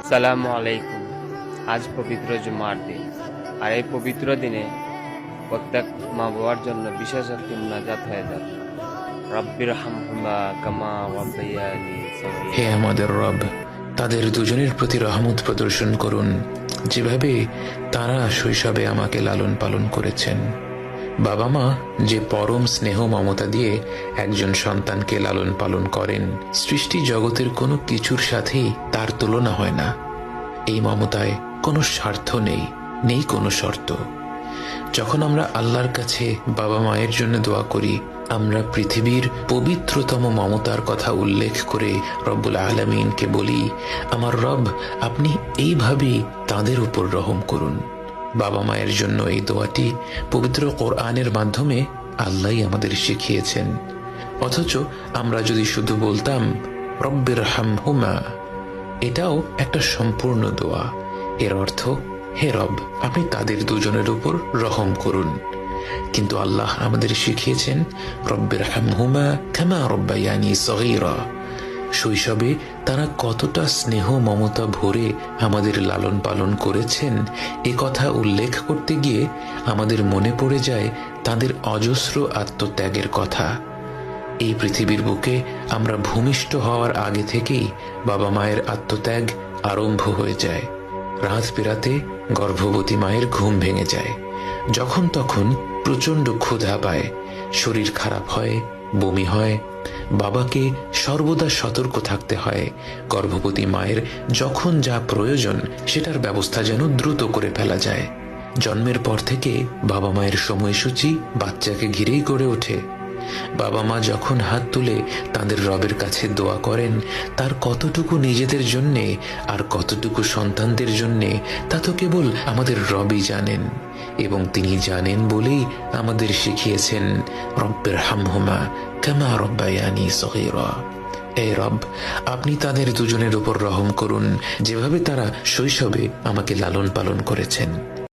সালামু আলাইকুম। আজ পবিত্র জুমার দিন, আর এই পবিত্র দিনে প্রত্যেক মা বাবার জন্য বিশেষ একটি মুনাজাত হয়ে যাবে। রব্বির হামহুমা কামা রাব্বায়ানি হে সগীরা। আমাদের রব, তাদের দুজনের প্রতি রহমত প্রদর্শন করুন, যেভাবে তারা শৈশবে আমাকে লালন পালন করেছেন। বাবা মা যে পরম স্নেহ মমতা দিয়ে একজন সন্তানকে লালন পালন করেন, সৃষ্টি জগতের কোনো কিছুর সাথেই তার তুলনা হয় না। এই মমতায় কোনো স্বার্থ নেই, নেই কোনো শর্ত। যখন আমরা আল্লাহর কাছে বাবা মায়ের জন্য দোয়া করি, আমরা পৃথিবীর পবিত্রতম মমতার কথা উল্লেখ করে রব্বুল আলামিনকে বলি, আমার রব, আপনি এইভাবেই তাদের উপর রহম করুন। বাবা মায়ের জন্য এই দোয়াটি পবিত্র কোরআনের মাধ্যমে আল্লাহই আমাদের শিখিয়েছেন। অথচ আমরা যদি শুধু বলতাম রব্বির হামহুমা, এটাও একটা সম্পূর্ণ দোয়া। এর অর্থ, হে রব, আপনি তাদের দুজনের উপর রহম করুন। কিন্তু আল্লাহ আমাদের শিখিয়েছেন রব্বির হামহুমা কামা রাব্বায়ানি সগীরা। শৈশবে তারা কতটা স্নেহ মমতা ভরে আমাদের লালন পালন করেছেন, এ কথা উল্লেখ করতে গিয়ে আমাদের মনে পড়ে যায় তাদের অজস্র আত্মত্যাগের কথা। এই পৃথিবীর বুকে আমরা ভূমিষ্ঠ হওয়ার আগে থেকেই বাবা মায়ের আত্মত্যাগ আরম্ভ হয়ে যায়। রাত পেরাতে গর্ভবতী মায়ের ঘুম ভেঙে যায়, যখন তখন প্রচণ্ড ক্ষুধা পায়, শরীর খারাপ হয়, বমি হয়। বাবাকে সর্বদা সতর্ক থাকতে হয়, গর্ভবতী মায়ের যখন যা প্রয়োজন সেটার ব্যবস্থা যেন দ্রুত করে ফেলা যায়। জন্মের পর থেকে বাবা মায়ের সময়সূচি বাচ্চাকে ঘিরেই গড়ে ওঠে। বাবা মা যখন হাত তুলে তাদের রবের কাছে দোয়া করেন, তার কতটুকু নিজেদের জন্যে আর কতটুকু সন্তানদের জন্যে তা তো কেবল আমাদের রবই জানেন। এবং তিনি জানেন বলেই আমাদের শিখিয়েছেন রব্বির হামহুমা কামা রাব্বায়ানি সগীরা। হে রব, আপনি তাদের দুজনের উপর রহম করুন, যেভাবে তারা শৈশবে আমাকে লালন পালন করেছেন।